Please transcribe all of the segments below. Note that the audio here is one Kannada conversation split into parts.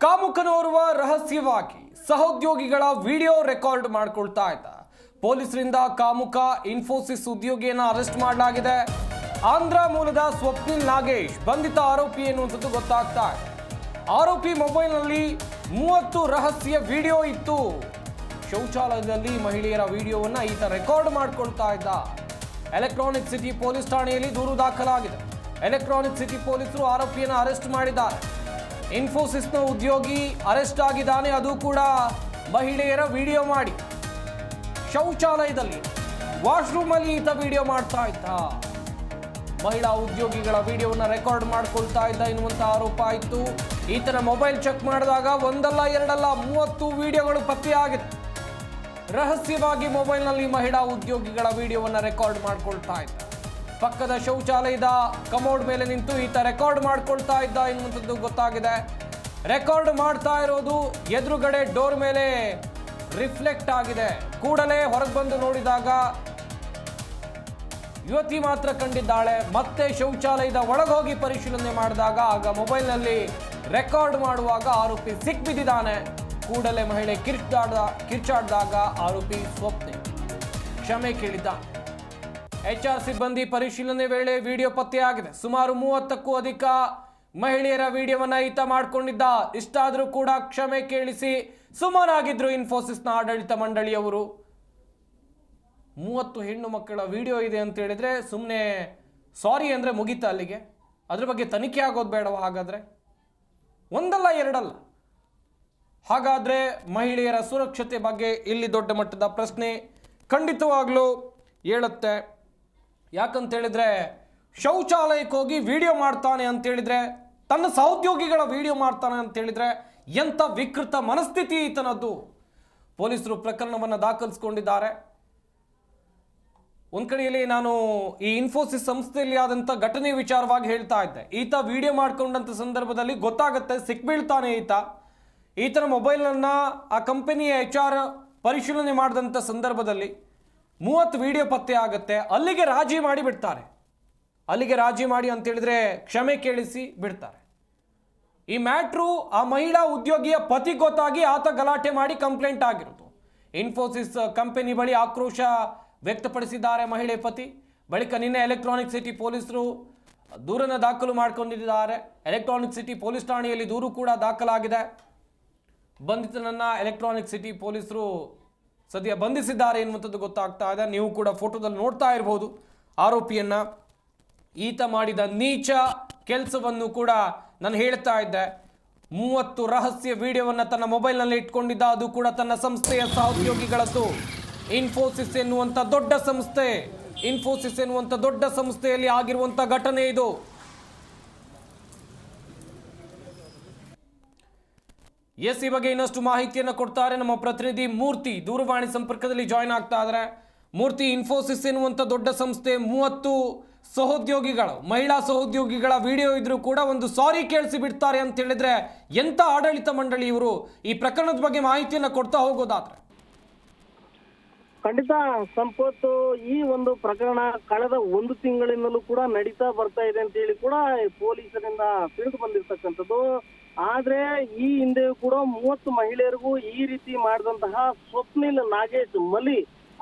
ಕಾಮುಕನೋರ್ವ ರಹಸ್ಯವಾಗಿ ಸಹೋದ್ಯೋಗಿಗಳ ವಿಡಿಯೋ ರೆಕಾರ್ಡ್ ಮಾಡಿಕೊಳ್ತಾ ಇದ್ದ. ಪೊಲೀಸರಿಂದ ಕಾಮುಕ ಇನ್ಫೋಸಿಸ್ ಉದ್ಯೋಗಿಯನ್ನು ಅರೆಸ್ಟ್ ಮಾಡಲಾಗಿದೆ. ಆಂಧ್ರ ಮೂಲದ ಸ್ವಪ್ನಿಲ್ ನಾಗೇಶ್ ಬಂಧಿತ ಆರೋಪಿ ಎನ್ನುವಂಥದ್ದು ಗೊತ್ತಾಗ್ತಾ ಇದೆ. ಆರೋಪಿ ಮೊಬೈಲ್ನಲ್ಲಿ 30 ರಹಸ್ಯ ವಿಡಿಯೋ ಇತ್ತು. ಶೌಚಾಲಯದಲ್ಲಿ ಮಹಿಳೆಯರ ವಿಡಿಯೋವನ್ನು ಈತ ರೆಕಾರ್ಡ್ ಮಾಡಿಕೊಳ್ತಾ ಇದ್ದ. ಎಲೆಕ್ಟ್ರಾನಿಕ್ ಸಿಟಿ ಪೊಲೀಸ್ ಠಾಣೆಯಲ್ಲಿ ದೂರು ದಾಖಲಾಗಿದೆ. ಎಲೆಕ್ಟ್ರಾನಿಕ್ ಸಿಟಿ ಪೊಲೀಸರು ಆರೋಪಿಯನ್ನು ಅರೆಸ್ಟ್ ಮಾಡಿದ್ದಾರೆ. ಇನ್ಫೋಸಿಸ್ನ ಉದ್ಯೋಗಿ ಅರೆಸ್ಟ್ ಆಗಿದ್ದಾನೆ, ಅದು ಕೂಡ ಮಹಿಳೆಯರ ವಿಡಿಯೋ ಮಾಡಿ. ಶೌಚಾಲಯದಲ್ಲಿ ವಾಶ್ರೂಮ್ ಅಲ್ಲಿ ಈತ ವಿಡಿಯೋ ಮಾಡ್ತಾ ಇದ್ದ. ಮಹಿಳಾ ಉದ್ಯೋಗಿಗಳ ವಿಡಿಯೋವನ್ನು ರೆಕಾರ್ಡ್ ಮಾಡ್ಕೊಳ್ತಾ ಇದ್ದ ಎನ್ನುವಂತ ಆರೋಪ ಇತ್ತು. ಈತನ ಮೊಬೈಲ್ ಚೆಕ್ ಮಾಡಿದಾಗ ಒಂದಲ್ಲ ಎರಡಲ್ಲ 30 ವಿಡಿಯೋಗಳು ಪತ್ತೆಯಾಗಿದೆ. ರಹಸ್ಯವಾಗಿ ಮೊಬೈಲ್ನಲ್ಲಿ ಮಹಿಳಾ ಉದ್ಯೋಗಿಗಳ ವಿಡಿಯೋವನ್ನು ರೆಕಾರ್ಡ್ ಮಾಡ್ಕೊಳ್ತಾ ಇದ್ದ. ಪಕ್ಕದ ಶೌಚಾಲಯದ ಕಮೋಡ್ ಮೇಲೆ ನಿಂತು ಈತ ರೆಕಾರ್ಡ್ ಮಾಡ್ಕೊಳ್ತಾ ಇದ್ದ ಎನ್ನುವಂಥದ್ದು ಗೊತ್ತಾಗಿದೆ. ರೆಕಾರ್ಡ್ ಮಾಡ್ತಾ ಇರೋದು ಎದುರುಗಡೆ ಡೋರ್ ಮೇಲೆ ರಿಫ್ಲೆಕ್ಟ್ ಆಗಿದೆ. ಕೂಡಲೇ ಹೊರಗೆ ಬಂದು ನೋಡಿದಾಗ ಯುವತಿ ಮಾತ್ರ ಕಂಡಿದ್ದಾಳೆ. ಮತ್ತೆ ಶೌಚಾಲಯದ ಒಳಗೋಗಿ ಪರಿಶೀಲನೆ ಮಾಡಿದಾಗ ಆಗ ಮೊಬೈಲ್ನಲ್ಲಿ ರೆಕಾರ್ಡ್ ಮಾಡುವಾಗ ಆರೋಪಿ ಸಿಕ್ಬಿದ್ದಿದ್ದಾನೆ. ಕೂಡಲೇ ಮಹಿಳೆ ಕಿರ್ಚಾಡ್ದಾಗ ಆರೋಪಿ ಸ್ವಪ್ನೆ ಕ್ಷಮೆ ಕೇಳಿದ್ದ. HR ಸಿಬ್ಬಂದಿ ಪರಿಶೀಲನೆ ವೇಳೆ ವಿಡಿಯೋ ಪತ್ತೆಯಾಗಿದೆ. ಸುಮಾರು 30ಕ್ಕೂ ಅಧಿಕ ಮಹಿಳೆಯರ ವಿಡಿಯೋವನ್ನ ಈತ ಮಾಡಿಕೊಂಡಿದ್ದ. ಇಷ್ಟಾದರೂ ಕೂಡ ಕ್ಷಮೆ ಕೇಳಿಸಿ ಸುಮ್ಮನಾಗಿದ್ರು ಇನ್ಫೋಸಿಸ್ನ ಆಡಳಿತ ಮಂಡಳಿಯವರು. 30 ಹೆಣ್ಣು ಮಕ್ಕಳ ವಿಡಿಯೋ ಇದೆ ಅಂತ ಹೇಳಿದ್ರೆ ಸುಮ್ಮನೆ ಸಾರಿ ಅಂದರೆ ಮುಗೀತಾ ಅಲ್ಲಿಗೆ? ಅದ್ರ ಬಗ್ಗೆ ತನಿಖೆ ಆಗೋದು ಬೇಡವಾ? ಹಾಗಾದರೆ ಒಂದಲ್ಲ ಎರಡಲ್ಲ. ಹಾಗಾದರೆ ಮಹಿಳೆಯರ ಸುರಕ್ಷತೆ ಬಗ್ಗೆ ಇಲ್ಲಿ ದೊಡ್ಡ ಮಟ್ಟದ ಪ್ರಶ್ನೆ ಖಂಡಿತವಾಗ್ಲೂ ಹೇಳುತ್ತೆ. ಯಾಕಂತೇಳಿದ್ರೆ ಶೌಚಾಲಯಕ್ಕೆ ಹೋಗಿ ವಿಡಿಯೋ ಮಾಡ್ತಾನೆ ಅಂತೇಳಿದ್ರೆ, ತನ್ನ ಸಹೋದ್ಯೋಗಿಗಳ ವಿಡಿಯೋ ಮಾಡ್ತಾನೆ ಅಂತೇಳಿದ್ರೆ ಎಂಥ ವಿಕೃತ ಮನಸ್ಥಿತಿ ಈತನದ್ದು. ಪೊಲೀಸರು ಪ್ರಕರಣವನ್ನು ದಾಖಲಿಸಿಕೊಂಡಿದ್ದಾರೆ. ಒಂದು ಕಡೆಯಲ್ಲಿ ನಾನು ಈ ಇನ್ಫೋಸಿಸ್ ಸಂಸ್ಥೆಯಲ್ಲಿ ಆದಂಥ ಘಟನೆ ವಿಚಾರವಾಗಿ ಹೇಳ್ತಾ ಇದ್ದೆ. ಈತ ವಿಡಿಯೋ ಮಾಡ್ಕೊಂಡಂಥ ಸಂದರ್ಭದಲ್ಲಿ ಗೊತ್ತಾಗುತ್ತೆ, ಸಿಕ್ಬೀಳ್ತಾನೆ ಈತನ ಮೊಬೈಲನ್ನು ಆ ಕಂಪನಿಯ HR ಪರಿಶೀಲನೆ ಮಾಡಿದಂಥ ಸಂದರ್ಭದಲ್ಲಿ 30 ವಿಡಿಯೋ ಪತ್ತೆ ಆಗುತ್ತೆ. ಅಲ್ಲಿಗೆ ರಾಜಿ ಮಾಡಿ ಬಿಡ್ತಾರೆ. ಅಲ್ಲಿಗೆ ರಾಜಿ ಮಾಡಿ ಅಂತೇಳಿದ್ರೆ ಕ್ಷಮೆ ಕೇಳಿಸಿ ಬಿಡ್ತಾರೆ. ಈ ಮ್ಯಾಟ್ರು ಆ ಮಹಿಳಾ ಉದ್ಯೋಗಿಯ ಪತಿ ಗೊತ್ತಾಗಿ ಆತ ಗಲಾಟೆ ಮಾಡಿ ಕಂಪ್ಲೇಂಟ್ ಆಗಿರೋದು. ಇನ್ಫೋಸಿಸ್ ಕಂಪನಿ ಬಳಿ ಆಕ್ರೋಶ ವ್ಯಕ್ತಪಡಿಸಿದ್ದಾರೆ ಮಹಿಳೆ ಪತಿ. ಬಳಿಕ ನಿನ್ನೆ ಎಲೆಕ್ಟ್ರಾನಿಕ್ ಸಿಟಿ ಪೊಲೀಸರು ದೂರನ್ನು ದಾಖಲು ಮಾಡಿಕೊಂಡಿದ್ದಾರೆ. ಎಲೆಕ್ಟ್ರಾನಿಕ್ ಸಿಟಿ ಪೊಲೀಸ್ ಠಾಣೆಯಲ್ಲಿ ದೂರು ಕೂಡ ದಾಖಲಾಗಿದೆ. ಬಂಧಿತನನ್ನ ಎಲೆಕ್ಟ್ರಾನಿಕ್ ಸಿಟಿ ಪೊಲೀಸರು ಸದ್ಯ ಬಂಧಿಸಿದ್ದಾರೆ ಎನ್ನುವಂಥದ್ದು ಗೊತ್ತಾಗ್ತಾ ಇದೆ. ನೀವು ಕೂಡ ಫೋಟೋದಲ್ಲಿ ನೋಡ್ತಾ ಇರಬಹುದು ಆರೋಪಿಯನ್ನ. ಈತ ಮಾಡಿದ ನೀಚ ಕೆಲಸವನ್ನು ಕೂಡ ನಾನು ಹೇಳ್ತಾ ಇದ್ದೆ. 30 ರಹಸ್ಯ ವಿಡಿಯೋವನ್ನು ತನ್ನ ಮೊಬೈಲ್ನಲ್ಲಿ ಇಟ್ಕೊಂಡಿದ್ದ, ಅದು ಕೂಡ ತನ್ನ ಸಂಸ್ಥೆಯ ಸಹೋದ್ಯೋಗಿಗಳದ್ದು. ಇನ್ಫೋಸಿಸ್ ಎನ್ನುವಂಥ ದೊಡ್ಡ ಸಂಸ್ಥೆ, ಇನ್ಫೋಸಿಸ್ ಎನ್ನುವಂಥ ದೊಡ್ಡ ಸಂಸ್ಥೆಯಲ್ಲಿ ಆಗಿರುವಂಥ ಘಟನೆ ಇದು. ಈ ಬಗ್ಗೆ ಇನ್ನಷ್ಟು ಮಾಹಿತಿಯನ್ನು ಕೊಡ್ತಾರೆ ನಮ್ಮ ಪ್ರತಿನಿಧಿ ಮೂರ್ತಿ. ದೂರವಾಣಿ ಸಂಪರ್ಕದಲ್ಲಿ ಜಾಯ್ನ್ ಆಗ್ತಾ ಇದ್ದಾರೆ. ಮೂರ್ತಿ, ಇನ್ಫೋಸಿಸ್ ಎನ್ನುವಂಥ ದೊಡ್ಡ ಸಂಸ್ಥೆ 30 ಸಹೋದ್ಯೋಗಿಗಳು, ಮಹಿಳಾ ಸಹೋದ್ಯೋಗಿಗಳ ವಿಡಿಯೋ ಇದ್ರೂ ಕೂಡ ಒಂದು ಸಾರಿ ಕೇಳಿಸಿ ಬಿಡ್ತಾರೆ ಅಂತ ಹೇಳಿದ್ರೆ ಎಂಥ ಆಡಳಿತ ಮಂಡಳಿ ಇವರು? ಈ ಪ್ರಕರಣದ ಬಗ್ಗೆ ಮಾಹಿತಿಯನ್ನು ಕೊಡ್ತಾ ಹೋಗೋದಾದ್ರೆ. ಖಂಡಿತ ಸಂಪತ್ತು, ಈ ಒಂದು ಪ್ರಕರಣ ಕಳೆದ 1 ತಿಂಗಳಿಂದಲೂ ಕೂಡ ನಡೀತಾ ಬರ್ತಾ ಇದೆ ಅಂತ ಹೇಳಿ ಕೂಡ ಪೊಲೀಸರಿಂದ ತಿಳಿದು ಬಂದಿರತಕ್ಕಂಥದ್ದು. ಆದ್ರೆ ಈ ಹಿಂದೆಯೂ ಕೂಡ 30 ಮಹಿಳೆಯರಿಗೂ ಈ ರೀತಿ ಮಾಡಿದಂತಹ ಸ್ವಪ್ನಿಲ್ ನಾಗೇಶ್ ಮಲಿ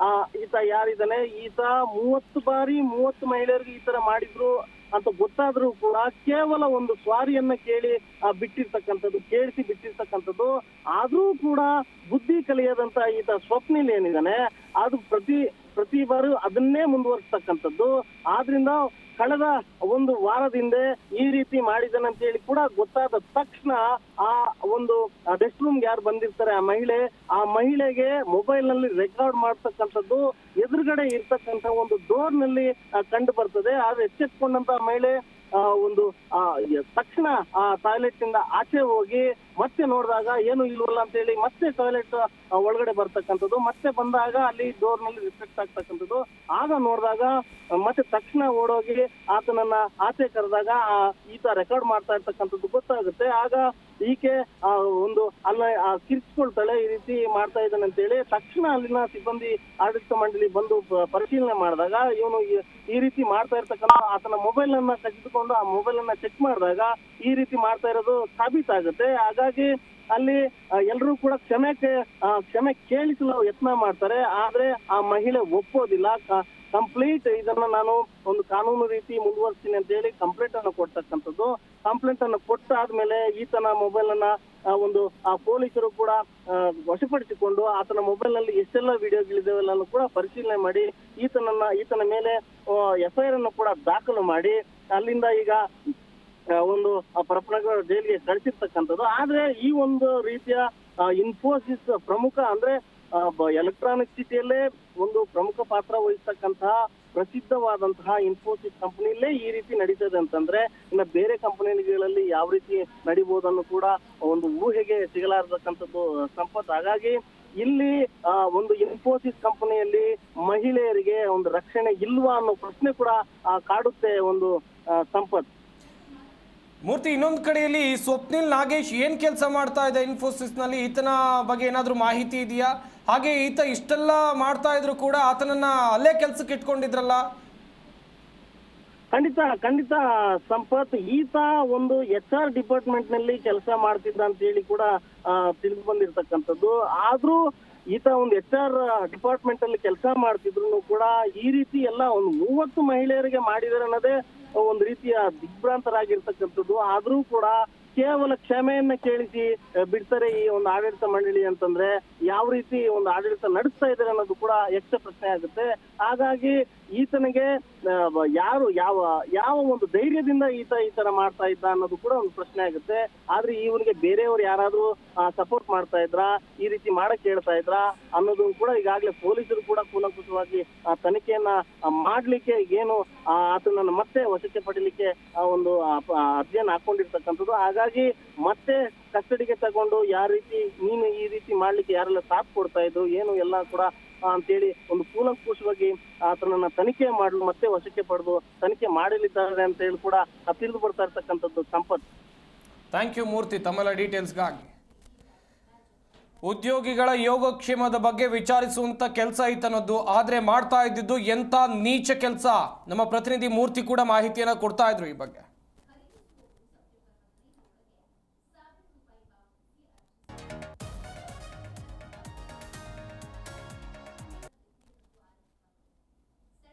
ಈತ ಯಾರಿದ್ದಾನೆ, ಈತ 30 ಬಾರಿ 30 ಮಹಿಳೆಯರಿಗೆ ಈ ತರ ಮಾಡಿದ್ರು ಅಂತ ಗೊತ್ತಾದ್ರೂ ಕೂಡ ಕೇವಲ ಒಂದು ಸ್ವಾರಿಯನ್ನ ಕೇಳಿಸಿ ಬಿಟ್ಟಿರ್ತಕ್ಕಂಥದ್ದು. ಆದ್ರೂ ಕೂಡ ಬುದ್ಧಿ ಕಲಿಯದಂತ ಈತ ಸ್ವಪ್ನಿಲ್ ಏನಿದ್ದಾನೆ, ಅದು ಪ್ರತಿ ಬಾರಿ ಅದನ್ನೇ ಮುಂದುವರಿಸ್ತಕ್ಕಂಥದ್ದು. ಆದ್ರಿಂದ ಕಳೆದ 1 ವಾರದಿಂದ ಈ ರೀತಿ ಮಾಡಿದ್ದಾನೆ ಅಂತ ಹೇಳಿ ಕೂಡ ಗೊತ್ತಾದ ತಕ್ಷಣ ಆ ಒಂದು ರೆಸ್ಟ್ ರೂಮ್ಗೆ ಯಾರು ಬಂದಿರ್ತಾರೆ ಆ ಮಹಿಳೆಗೆ ಮೊಬೈಲ್ ನಲ್ಲಿ ರೆಕಾರ್ಡ್ ಮಾಡ್ತಕ್ಕಂಥದ್ದು ಎದುರುಗಡೆ ಇರ್ತಕ್ಕಂಥ ಒಂದು ಡೋರ್ ನಲ್ಲಿ ಕಂಡು ಬರ್ತದೆ. ಆದ್ರೆ ಎಚ್ಚೆತ್ಕೊಂಡಂತ ಮಹಿಳೆ ಒಂದು ತಕ್ಷಣ ಆ ಟಾಯ್ಲೆಟ್ ಇಂದ ಆಚೆ ಹೋಗಿ ಮತ್ತೆ ನೋಡಿದಾಗ ಏನು ಇಲ್ವಲ್ಲ ಅಂತ ಹೇಳಿ ಮತ್ತೆ ಟಾಯ್ಲೆಟ್ ಒಳಗಡೆ ಬರ್ತಕ್ಕಂಥದ್ದು. ಮತ್ತೆ ಬಂದಾಗ ಅಲ್ಲಿ ಡೋರ್ ನಲ್ಲಿ ರಿಫ್ಲೆಕ್ಟ್ ಆಗ್ತಕ್ಕಂಥದ್ದು. ಆಗ ನೋಡಿದಾಗ ಮತ್ತೆ ತಕ್ಷಣ ಓಡೋಗಿ ಆತನನ್ನ ಆಚೆ ಕರೆದಾಗ ಈತ ರೆಕಾರ್ಡ್ ಮಾಡ್ತಾ ಇರ್ತಕ್ಕಂಥದ್ದು ಗೊತ್ತಾಗುತ್ತೆ. ಆಗ ಈಕೆ ಒಂದು ಅಲ್ಲ ಕಿರ್ಚ್ಕೊಳ್ತಾಳೆ, ಈ ರೀತಿ ಮಾಡ್ತಾ ಇದ್ದಾನೆ ಅಂತ ಹೇಳಿ ತಕ್ಷಣ ಅಲ್ಲಿನ ಸಿಬ್ಬಂದಿ ಆಡಳಿತ ಮಂಡಳಿ ಬಂದು ಪರಿಶೀಲನೆ ಮಾಡಿದಾಗ ಇವನು ಈ ರೀತಿ ಮಾಡ್ತಾ ಇರ್ತಕ್ಕಂಥ ಆತನ ಮೊಬೈಲ್ ಅನ್ನ ಕಸಿದುಕೊಂಡು ಆ ಮೊಬೈಲ್ ಅನ್ನ ಚೆಕ್ ಮಾಡಿದಾಗ ಈ ರೀತಿ ಮಾಡ್ತಾ ಇರೋದು ಸಾಬೀತಾಗುತ್ತೆ. ಹಾಗಾಗಿ ಅಲ್ಲಿ ಎಲ್ಲರೂ ಕೂಡ ಕ್ಷಮೆ ಕೇಳಿಸಲು ಯತ್ನ ಮಾಡ್ತಾರೆ. ಆದ್ರೆ ಆ ಮಹಿಳೆ ಒಪ್ಪೋದಿಲ್ಲ. ಕಂಪ್ಲೀಟ್ ಇದನ್ನ ನಾನು ಒಂದು ಕಾನೂನು ರೀತಿ ಮುಂದುವರಿಸ್ತೀನಿ ಅಂತ ಹೇಳಿ ಕಂಪ್ಲೇಂಟ್ ಅನ್ನು ಕೊಡ್ತಕ್ಕಂಥದ್ದು. ಕಂಪ್ಲೇಂಟ್ ಅನ್ನು ಕೊಟ್ಟಾದ್ಮೇಲೆ ಈತನ ಮೊಬೈಲ್ ಅನ್ನ ಒಂದು ಪೊಲೀಸರು ಕೂಡ ವಶಪಡಿಸಿಕೊಂಡು ಆತನ ಮೊಬೈಲ್ ನಲ್ಲಿ ಎಷ್ಟೆಲ್ಲ ವಿಡಿಯೋಗಳಿದಾವೆಲ್ಲ ಕೂಡ ಪರಿಶೀಲನೆ ಮಾಡಿ ಈತನ ಮೇಲೆ FIR ಅನ್ನು ಕೂಡ ದಾಖಲು ಮಾಡಿ ಅಲ್ಲಿಂದ ಈಗ ಒಂದು ಪ್ರಕರಣ ಜೈಲಿಗೆ ಕಳಿಸಿರ್ತಕ್ಕಂಥದ್ದು. ಆದ್ರೆ ಈ ಒಂದು ರೀತಿಯ ಇನ್ಫೋಸಿಸ್ ಪ್ರಮುಖ ಅಂದ್ರೆ ಎಲೆಕ್ಟ್ರಾನಿಕ್ ಸಿಟಿಯಲ್ಲೇ ಒಂದು ಪ್ರಮುಖ ಪಾತ್ರ ವಹಿಸ್ತಕ್ಕಂತಹ ಪ್ರಸಿದ್ಧವಾದಂತಹ ಇನ್ಫೋಸಿಸ್ ಕಂಪನಿಯಲ್ಲೇ ಈ ರೀತಿ ನಡೀತದೆ ಅಂತಂದ್ರೆ ಇನ್ನು ಬೇರೆ ಕಂಪನಿಗಳಲ್ಲಿ ಯಾವ ರೀತಿ ನಡಿಬಹುದನ್ನು ಕೂಡ ಒಂದು ಊಹೆಗೆ ಸಿಗಲಾರತಕ್ಕಂಥದ್ದು ಸಂಪತ್. ಹಾಗಾಗಿ ಇಲ್ಲಿ ಒಂದು ಇನ್ಫೋಸಿಸ್ ಕಂಪನಿಯಲ್ಲಿ ಮಹಿಳೆಯರಿಗೆ ಒಂದು ರಕ್ಷಣೆ ಇಲ್ವಾ ಅನ್ನೋ ಪ್ರಶ್ನೆ ಕೂಡ ಕಾಡುತ್ತೆ ಒಂದು ಸಂಪತ್. ಮೂರ್ತಿ, ಇನ್ನೊಂದು ಕಡೆಯಲ್ಲಿ ಸ್ವಪ್ನಿಲ್ ನಾಗೇಶ್ ಏನ್ ಕೆಲಸ ಮಾಡ್ತಾ ಇದೆ ಇನ್ಫೋಸಿಸ್ ನಲ್ಲಿ, ಈತನ ಬಗ್ಗೆ ಏನಾದ್ರೂ ಮಾಹಿತಿ ಇದೆಯಾ? ಹಾಗೆ ಈತ ಇಷ್ಟೆಲ್ಲ ಮಾಡ್ತಾ ಇದ್ರು ಕೂಡ ಆತನನ್ನ ಅಲ್ಲೇ ಕೆಲ್ಸಕ್ಕೆ ಇಟ್ಕೊಂಡಿದ್ರಲ್ಲ? ಖಂಡಿತ ಸಂಪತ್, ಈತ ಒಂದು HR ಡಿಪಾರ್ಟ್ಮೆಂಟ್ ನಲ್ಲಿ ಕೆಲಸ ಮಾಡ್ತಿದ್ದ ಅಂತ ಹೇಳಿ ಕೂಡ ತಿಳಿದು ಬಂದಿರತಕ್ಕಂಥದ್ದು. ಆದ್ರೂ ಈತ ಒಂದು HR ಡಿಪಾರ್ಟ್ಮೆಂಟ್ ಅಲ್ಲಿ ಕೆಲಸ ಮಾಡ್ತಿದ್ರು ಕೂಡ ಈ ರೀತಿ ಎಲ್ಲ ಒಂದು 30 ಮಹಿಳೆಯರಿಗೆ ಮಾಡಿದಾರೆ ಅನ್ನೋದೇ ಒಂದು ರೀತಿಯ ದಿಗ್ಭ್ರಾಂತರಾಗಿರ್ತಕ್ಕಂಥದ್ದು. ಆದ್ರೂ ಕೂಡ ಕೇವಲ ಕ್ಷಮೆಯನ್ನ ಕೇಳಿಸಿ ಬಿಡ್ತಾರೆ ಈ ಒಂದು ಆಡಳಿತ ಮಂಡಳಿ ಅಂತಂದ್ರೆ ಯಾವ ರೀತಿ ಒಂದು ಆಡಳಿತ ನಡೆಸ್ತಾ ಇದ್ದಾರೆ ಅನ್ನೋದು ಕೂಡ ಯಕ್ಷ ಪ್ರಶ್ನೆ ಆಗುತ್ತೆ. ಹಾಗಾಗಿ ಈತನಿಗೆ ಯಾರು ಯಾವ ಒಂದು ಧೈರ್ಯದಿಂದ ಈತ ಈ ತರ ಮಾಡ್ತಾ ಇದ್ದ ಅನ್ನೋದು ಕೂಡ ಒಂದು ಪ್ರಶ್ನೆ ಆಗುತ್ತೆ. ಆದ್ರೆ ಇವನಿಗೆ ಬೇರೆಯವರು ಯಾರಾದ್ರೂ ಸಪೋರ್ಟ್ ಮಾಡ್ತಾ ಇದ್ರಾ, ಈ ರೀತಿ ಮಾಡಕ್ ಹೇಳ್ತಾ ಇದ್ರಾ ಅನ್ನೋದು ಕೂಡ ಈಗಾಗಲೇ ಪೊಲೀಸರು ಕೂಡ ಕೂಲಂಕುಷವಾಗಿ ತನಿಖೆಯನ್ನ ಮಾಡ್ಲಿಕ್ಕೆ ಏನು ಆತನನ್ನ ಮತ್ತೆ ವಶಕ್ಕೆ ಪಡಿಲಿಕ್ಕೆ ಒಂದು ಅರ್ಜಿಯನ್ನ ಹಾಕೊಂಡಿರ್ತಕ್ಕಂಥದ್ದು. ಹಾಗಾಗಿ ಮತ್ತೆ ಕಸ್ಟಡಿಗೆ ತಗೊಂಡು ಯಾವ ರೀತಿ ನೀನು ಈ ರೀತಿ ಮಾಡ್ಲಿಕ್ಕೆ ಯಾರೆಲ್ಲ ಸಾಥ್ ಕೊಡ್ತಾ ಇದ್ರು ಏನು ಎಲ್ಲ ಕೂಡ ಅಂತೇಳಿ ಒಂದು ಕೂಲಂಕುಷವಾಗಿ ಆತನನ್ನ ತನಿಖೆ ಮಾಡಲು ಮತ್ತೆ ವಶಕ್ಕೆ ಪಡೆದು ತನಿಖೆ ಮಾಡಲಿದ್ದಾರೆ ಅಂತ ಹೇಳಿ ಕೂಡ ತಿಳಿದು ಬರ್ತಾ ಇರ್ತಕ್ಕಂಥದ್ದು ಸಂಪತ್. ಥ್ಯಾಂಕ್ ಯು ಮೂರ್ತಿ ತಮ್ಮೆಲ್ಲ ಡೀಟೇಲ್ಸ್ಗಾಗಿ. ಉದ್ಯೋಗಿಗಳ ಯೋಗಕ್ಷೇಮದ ಬಗ್ಗೆ ವಿಚಾರಿಸುವಂತ ಕೆಲಸ ಈತನದ್ದು, ಆದ್ರೆ ಮಾಡ್ತಾ ಇದ್ದಿದ್ದು ಎಂತ ನೀಚ ಕೆಲಸ. ನಮ್ಮ ಪ್ರತಿನಿಧಿ ಮೂರ್ತಿ ಕೂಡ ಮಾಹಿತಿಯನ್ನ ಕೊಡ್ತಾ ಇದ್ರು ಈ ಬಗ್ಗೆ.